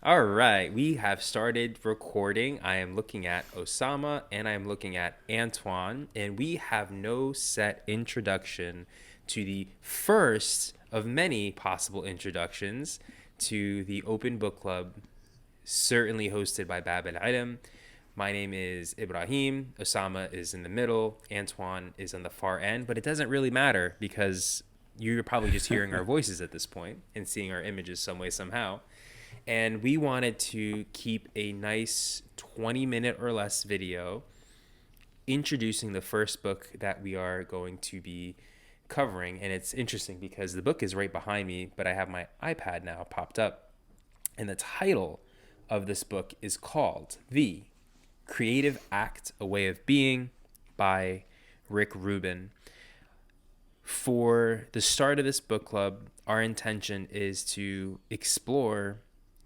All right, we have started recording. I am looking at Osama and I am looking at Antoine, and we have no set introduction to the first of many possible introductions to the Open Book Club, certainly hosted by Bab Al Ilm. My name is Ibrahim. Osama is in the middle. Antoine is on the far end, but it doesn't really matter because you're probably just hearing our voices at this point and seeing our images some way, somehow. And we wanted to keep a nice 20-minute or less video introducing the first book that we are going to be covering. And it's interesting because the book is right behind me, but I have my iPad now popped up. And the title of this book is called The Creative Act, A Way of Being by Rick Rubin. For the start of this book club, our intention is to explore,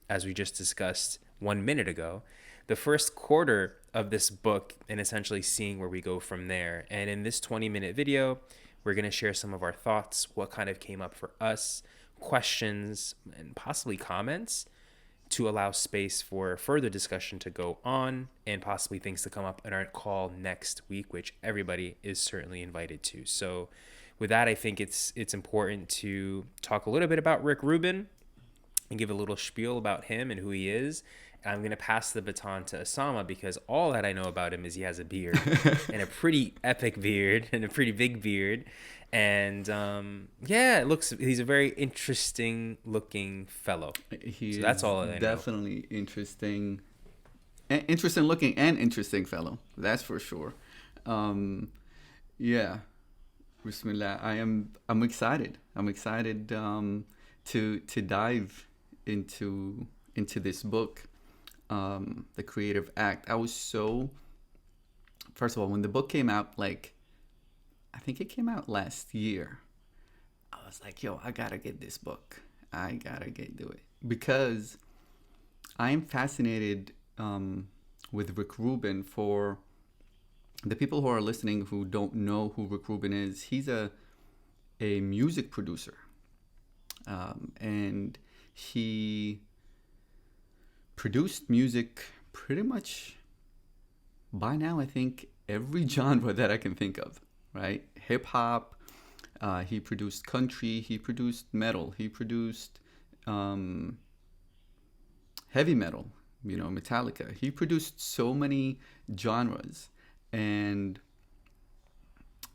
as we just discussed 1 minute ago, the first quarter of this book and essentially seeing where we go from there. And in this 20-minute video, we're going to share some of our thoughts, what kind of came up for us, questions, and possibly comments to allow space for further discussion to go on and possibly things to come up in our call next week, which everybody is certainly invited to. So with that, I think it's important to talk a little bit about Rick Rubin and give a little spiel about him and who he is. And I'm going to pass the baton to Osama because all that I know about him is he has a beard and a pretty epic beard and a pretty big beard. And he's a very interesting looking fellow. So that's all I know. Definitely interesting looking and interesting fellow. That's for sure. Yeah. Bismillah. I'm excited. I'm excited to dive into this book, The Creative Act. First of all, when the book came out, I think it came out last year, I was like, yo, I gotta get this book. I gotta do it because I am fascinated with Rick Rubin. For the people who are listening who don't know who Rick Rubin is, he's a music producer. And he produced music pretty much by now, I think, every genre that I can think of, right? Hip hop, he produced country, he produced metal, he produced heavy metal, Metallica. He produced so many genres. And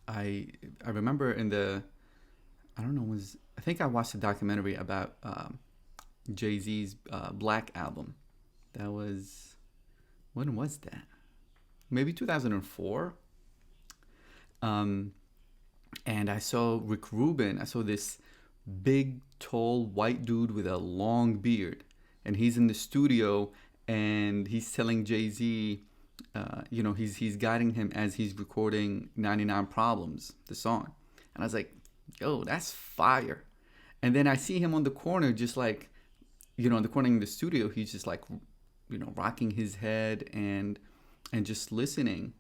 I remember I think I watched a documentary about Jay-Z's Black album. That was, when was that? Maybe 2004. And I saw Rick Rubin. I saw this big, tall, white dude with a long beard. And he's in the studio and he's telling Jay-Z, he's guiding him as he's recording 99 Problems, the song. And I was like, yo, that's fire. And then I see him on the corner, just like, in the corner in the studio, he's just like, rocking his head and just listening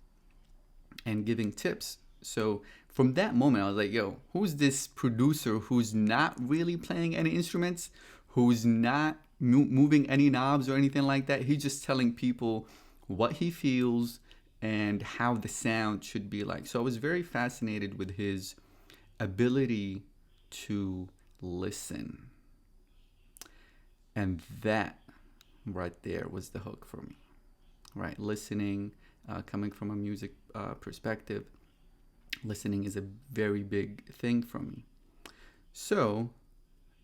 and giving tips. So from that moment, I was like, yo, who's this producer who's not really playing any instruments, who's not moving any knobs or anything like that? He's just telling people what he feels and how the sound should be like. So I was very fascinated with his ability to listen. And that right there was the hook for me, right? Listening, coming from a music perspective, listening is a very big thing for me. So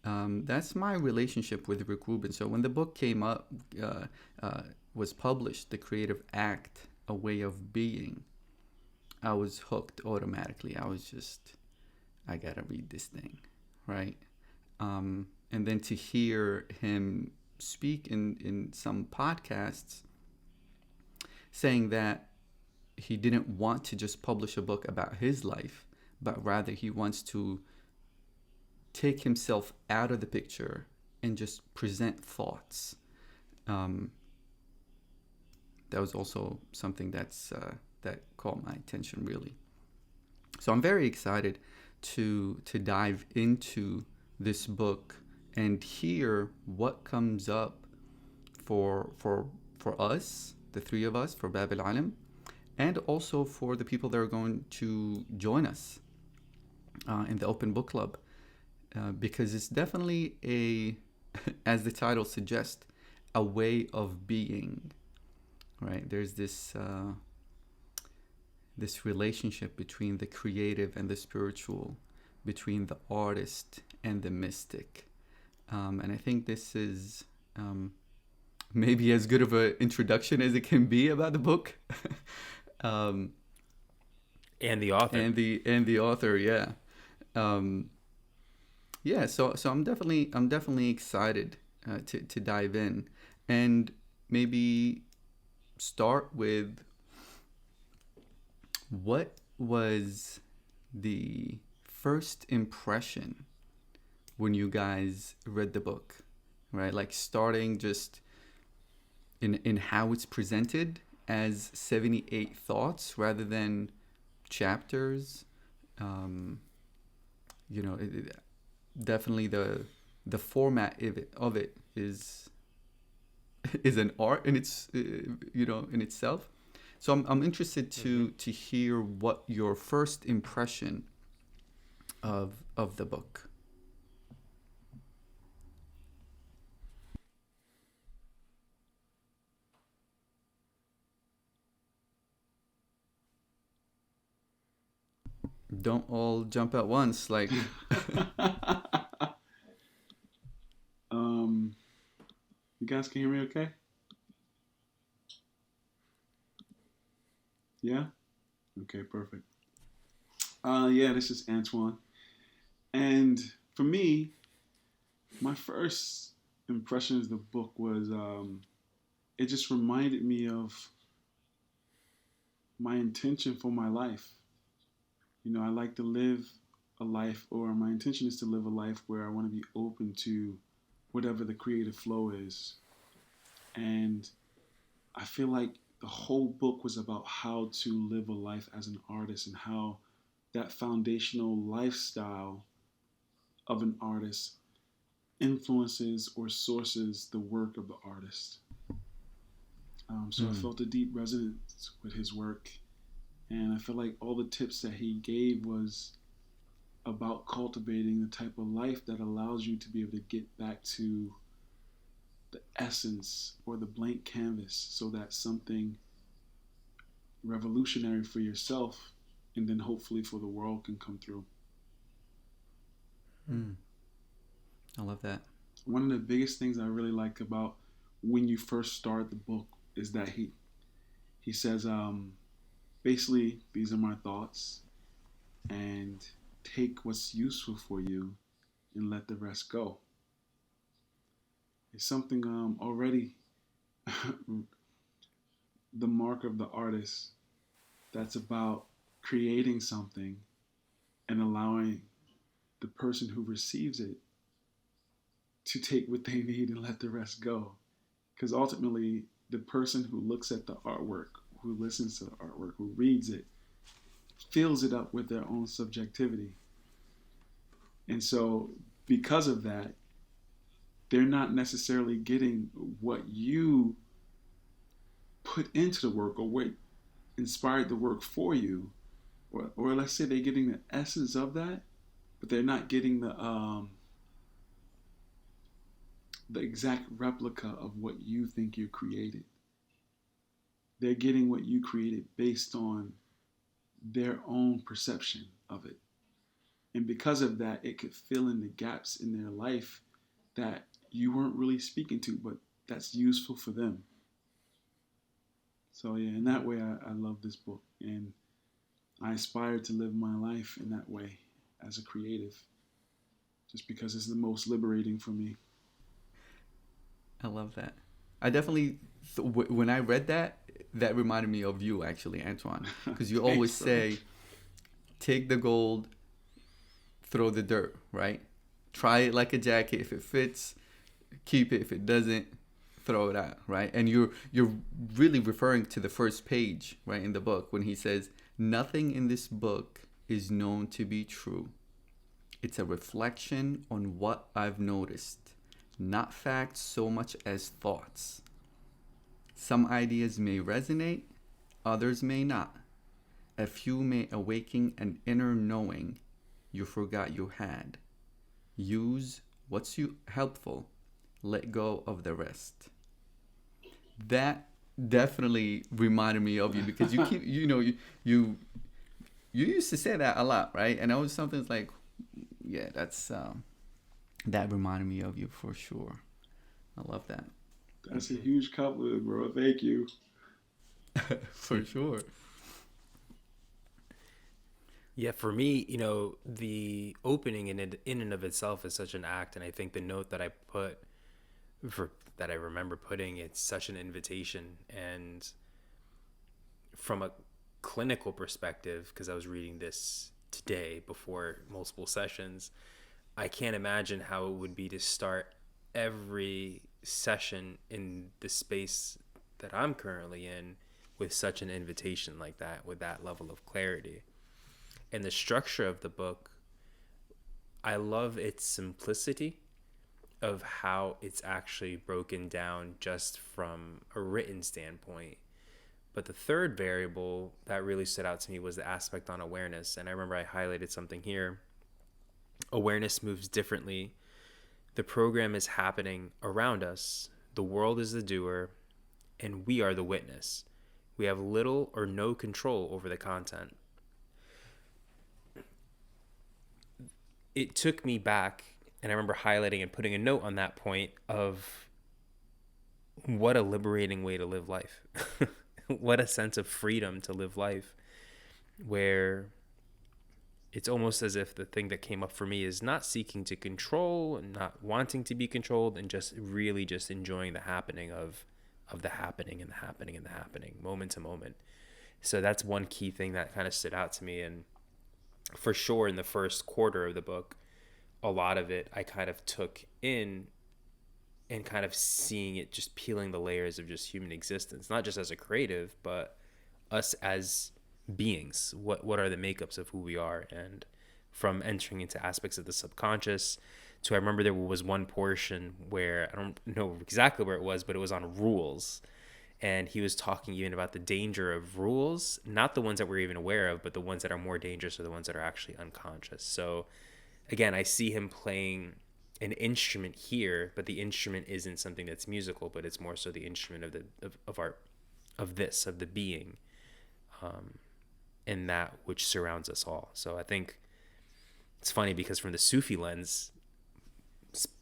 that's my relationship with Rick Rubin. So when the book came up, was published, The Creative Act, A Way of Being, I was hooked automatically. I was just, I gotta read this thing, right? And then to hear him speak in some podcasts saying that he didn't want to just publish a book about his life, but rather he wants to take himself out of the picture and just present thoughts. That was also something that caught my attention, really. So I'm very excited to dive into this book and hear what comes up for us, the three of us, for Bab Al Ilm, and also for the people that are going to join us in the Open Book Club, because it's definitely a, as the title suggests, a way of being, right? There's this relationship between the creative and the spiritual, between the artist and the mystic. And I think this is maybe as good of an introduction as it can be about the book. um, And the author. and the author, yeah. Um, yeah, so I'm definitely excited to dive in and maybe start with what was the first impression when you guys read the book, right? Like starting just in how it's presented as 78 thoughts rather than chapters. Um, definitely the format of it is an art in its in itself. So I'm interested to hear what your first impression of the book. Don't all jump at once, like. um, you guys can hear me okay? Yeah? Okay, perfect. Yeah, this is Antoine. And for me, my first impression of the book was it just reminded me of my intention for my life. You know, I like to live a life, or my intention is to live a life where I want to be open to whatever the creative flow is. And I feel like the whole book was about how to live a life as an artist and how that foundational lifestyle of an artist influences or sources the work of the artist. So I felt a deep resonance with his work, and I feel like all the tips that he gave was about cultivating the type of life that allows you to be able to get back to the essence or the blank canvas, so that something revolutionary for yourself and then hopefully for the world can come through. Mm, I love that. One of the biggest things I really like about when you first start the book is that he says basically, these are my thoughts, and take what's useful for you and let the rest go. It's something already the mark of the artist, that's about creating something and allowing the person who receives it to take what they need and let the rest go. Because ultimately, the person who looks at the artwork, who listens to the artwork, who reads it, fills it up with their own subjectivity. And so, because of that, they're not necessarily getting what you put into the work or what inspired the work for you. Or let's say they're getting the essence of that, but they're not getting the exact replica of what you think you created. They're getting what you created based on their own perception of it. And because of that, it could fill in the gaps in their life that you weren't really speaking to, but that's useful for them. So yeah, in that way, I love this book, and I aspire to live my life in that way as a creative, just because it's the most liberating for me. I love that. I definitely, when I read that, that reminded me of you actually, Antoine, because you always say, take the gold, throw the dirt, right? Try it like a jacket. If it fits, keep it. If it doesn't, throw it out, right? And you're really referring to the first page, right, in the book when he says, nothing in this book is known to be true. It's a reflection on what I've noticed, not facts so much as thoughts. Some ideas may resonate, others may not. A few may awaken an inner knowing you forgot you had. Use what's helpful, let go of the rest. That definitely reminded me of you because you keep, you used to say that a lot, right? And that was something like, yeah, that reminded me of you for sure. I love that. That's a huge compliment, bro. Thank you. For sure. Yeah, for me, the opening in and of itself is such an act, and I think the note that I put for that I remember putting, it's such an invitation. And from a clinical perspective, because I was reading this today before multiple sessions, I can't imagine how it would be to start every session in the space that I'm currently in with such an invitation like that, with that level of clarity. And the structure of the book, I love its simplicity of how it's actually broken down just from a written standpoint. But the third variable that really stood out to me was the aspect on awareness. And I remember I highlighted something here. Awareness moves differently. The program is happening around us. The world is the doer, and we are the witness. We have little or no control over the content. It took me back, and I remember highlighting and putting a note on that point of what a liberating way to live life. What a sense of freedom to live life, where it's almost as if the thing that came up for me is not seeking to control and not wanting to be controlled, and just really just enjoying the happening of the happening and the happening and the happening, moment to moment. So that's one key thing that kind of stood out to me. And for sure, in the first quarter of the book, a lot of it I kind of took in and kind of seeing it, just peeling the layers of just human existence, not just as a creative, but us as beings. What are the makeups of who we are? And from entering into aspects of the subconscious to, I remember there was one portion where I don't know exactly where it was, but it was on rules. And he was talking even about the danger of rules, not the ones that we're even aware of, but the ones that are more dangerous are the ones that are actually unconscious. So again, I see him playing an instrument here, but the instrument isn't something that's musical, but it's more so the instrument of the being, and that which surrounds us all. So I think it's funny because from the Sufi lens,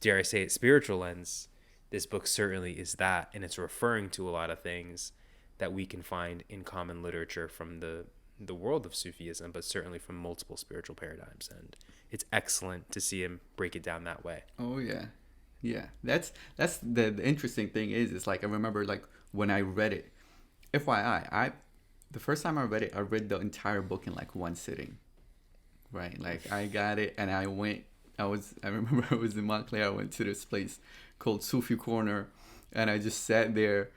dare I say it, spiritual lens, this book certainly is that, and it's referring to a lot of things that we can find in common literature from the world of Sufism, but certainly from multiple spiritual paradigms. And it's excellent to see him break it down that way. Oh yeah, yeah. That's the interesting thing is like I remember like when I read it. FYI, the first time I read it, I read the entire book in like one sitting. Right, like I got it and I went. I remember I was in Montclair. I went to this place called Sufi Corner, and I just sat there,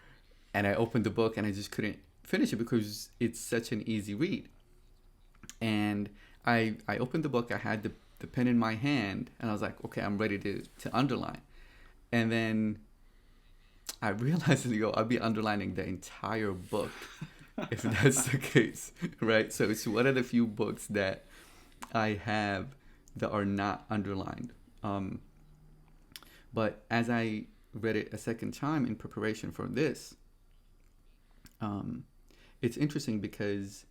and I opened the book and I just couldn't finish it because it's such an easy read. And I opened the book. I had the pen in my hand, and I was like, okay, I'm ready to underline. And then I realized, I'll be underlining the entire book if that's the case, right? So it's one of the few books that I have that are not underlined. But as I read it a second time in preparation for this, it's interesting because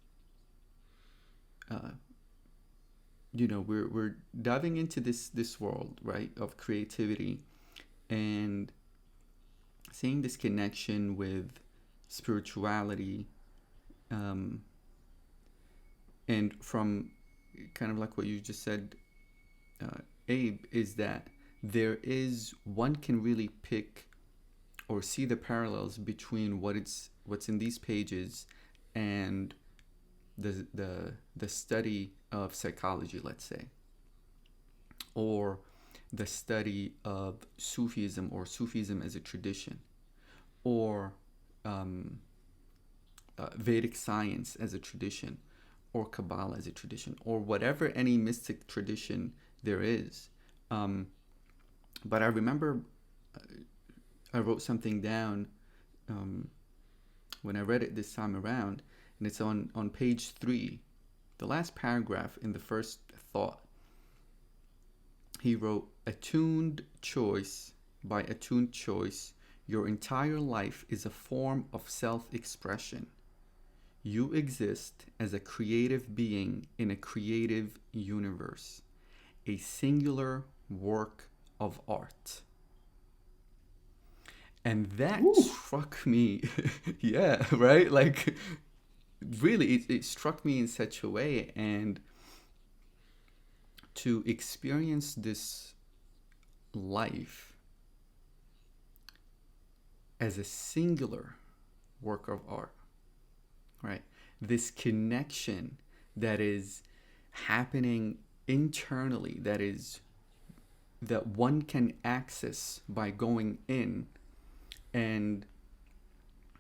we're diving into this world, right, of creativity and seeing this connection with spirituality, and from kind of like what you just said, Abe, is that one can really pick or see the parallels between what's in these pages and the study of psychology, let's say, or the study of Sufism or Sufism as a tradition, or Vedic science as a tradition, or Kabbalah as a tradition, or whatever any mystic tradition there is. But I remember I wrote something down when I read it this time around, and it's on page 3, the last paragraph in the first thought. He wrote, attuned choice, by attuned choice, your entire life is a form of self-expression. You exist as a creative being in a creative universe, a singular work of art. And that struck me. Yeah, right? Like, really, it struck me in such a way. And to experience this life as a singular work of art, right? This connection that is happening internally, that one can access by going in and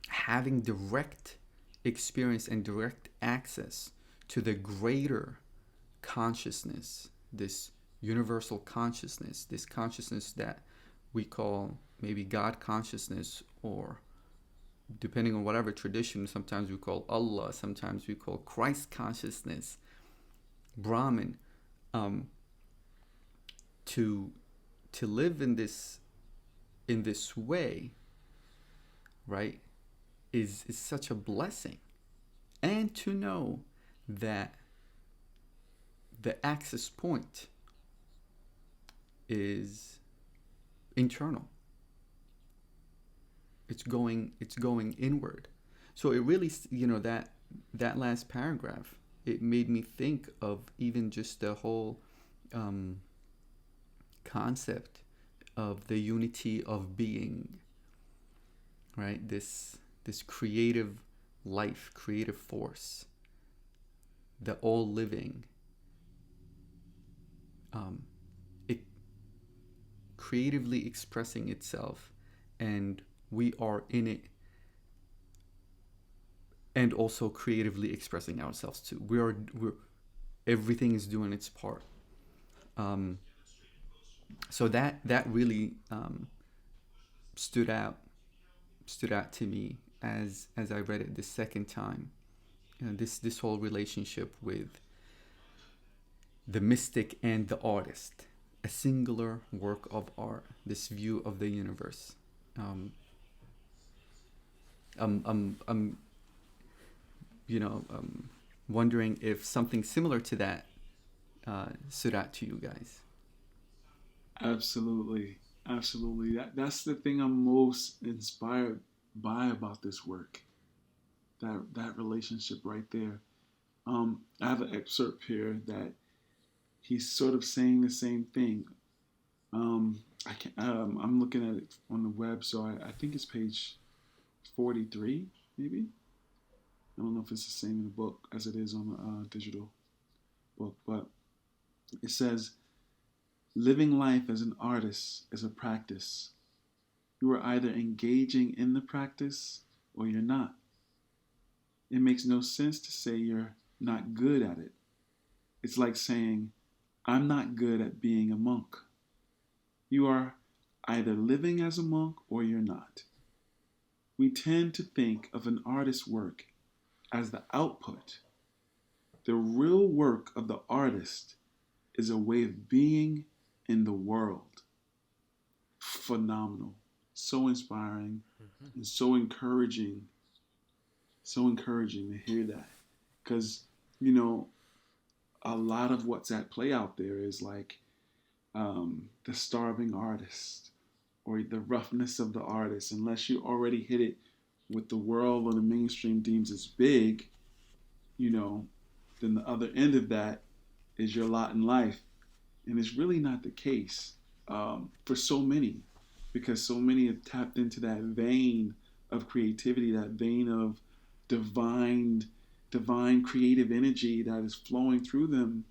having direct experience and direct access to the greater consciousness, this universal consciousness, this consciousness that we call maybe God consciousness, or depending on whatever tradition, sometimes we call Allah, sometimes we call Christ consciousness, Brahman. To live in this way, right, is such a blessing. And to know that the access point is internal. It's going inward. So it really, that last paragraph, it made me think of even just the whole concept of the unity of being, right? This creative life, creative force, the all living, it creatively expressing itself, and we are in it, and also creatively expressing ourselves too. We're everything is doing its part. So that really stood out to me as I read it the second time. This whole relationship with the mystic and the artist, a singular work of art, this view of the universe. I'm wondering if something similar to that stood out to you guys. Absolutely. That's the thing I'm most inspired by about this work. That relationship right there. I have an excerpt here that he's sort of saying the same thing. I'm looking at it on the web, so I think it's page 43, maybe. I don't know if it's the same in the book as it is on the digital book, but it says, living life as an artist is a practice. You are either engaging in the practice or you're not. It makes no sense to say you're not good at it. It's like saying, I'm not good at being a monk. You are either living as a monk or you're not. We tend to think of an artist's work as the output. The real work of the artist is a way of being in the world. Phenomenal. So inspiring and so encouraging. So encouraging to hear that. Because, a lot of what's at play out there is like the starving artist or the roughness of the artist. Unless you already hit it with the world or the mainstream deems as big, then the other end of that is your lot in life. And it's really not the case for so many, because so many have tapped into that vein of creativity, that vein of divine creative energy that is flowing through them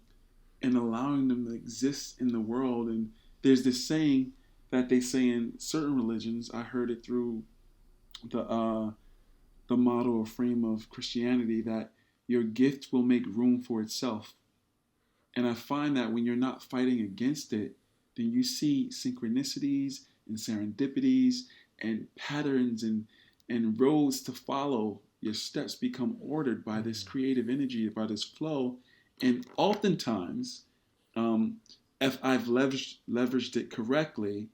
and allowing them to exist in the world. And there's this saying that they say in certain religions. I heard it through the model or frame of Christianity, that your gift will make room for itself. And I find that when you're not fighting against it, then you see synchronicities and serendipities and patterns and and roads to follow. Your steps become ordered by this creative energy, by this flow. And oftentimes, um, if I've leveraged it correctly,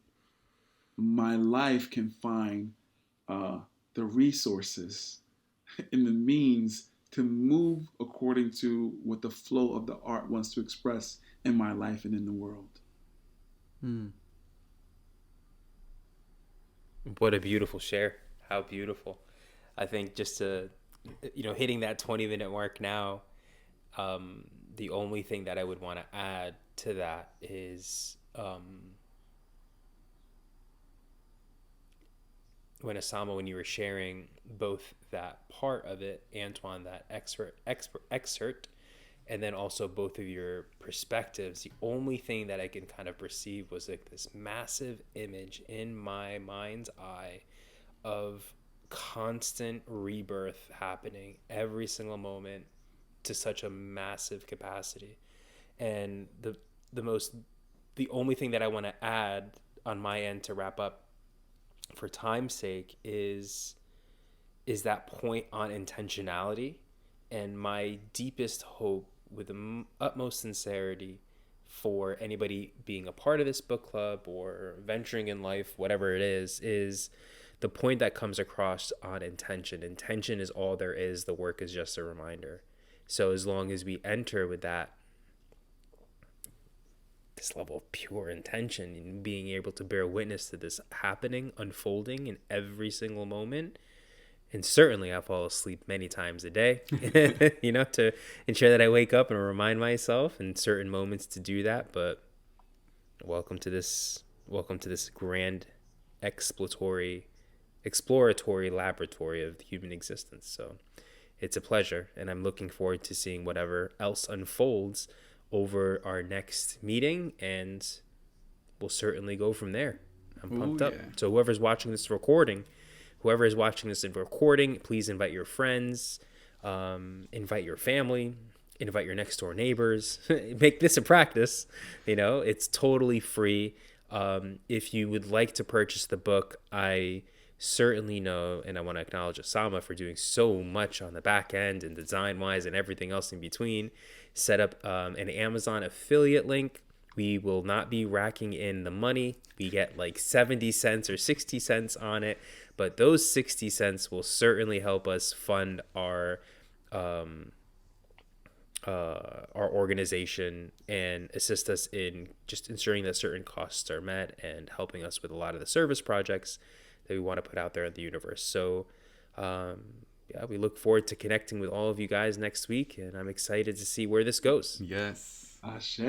my life can find uh, the resources and the means to move according to what the flow of the art wants to express in my life and in the world. Hmm. What a beautiful share. How beautiful. I think just to, hitting that 20-minute mark now, the only thing that I would want to add to that is when you were sharing both that part of it, Antoine, that excerpt, and then also both of your perspectives, the only thing that I can kind of perceive was like this massive image in my mind's eye of constant rebirth happening every single moment to such a massive capacity. And the only thing that I want to add on my end to wrap up for time's sake is that point on intentionality. And my deepest hope with the utmost sincerity for anybody being a part of this book club or venturing in life, whatever it is the point that comes across on intention. Intention is all there is. The work is just a reminder. So as long as we enter with this level of pure intention and being able to bear witness to this happening, unfolding in every single moment, and certainly I fall asleep many times a day, to ensure that I wake up and remind myself in certain moments to do that. But welcome to this grand exploratory laboratory of human existence. So it's a pleasure, and I'm looking forward to seeing whatever else unfolds over our next meeting, and we'll certainly go from there. I'm pumped up. So whoever is watching this in recording, please invite your friends, invite your family, invite your next door neighbors. Make this a practice. It's totally free. If you would like to purchase the book, I certainly know, and I want to acknowledge Osama for doing so much on the back end and design wise and everything else in between. Set up an Amazon affiliate link. We will not be racking in the money. We get like 70 cents or 60 cents on it, but those 60 cents will certainly help us fund our organization and assist us in just ensuring that certain costs are met and helping us with a lot of the service projects that we want to put out there in the universe. So we look forward to connecting with all of you guys next week, and I'm excited to see where this goes. Yes. Ashe.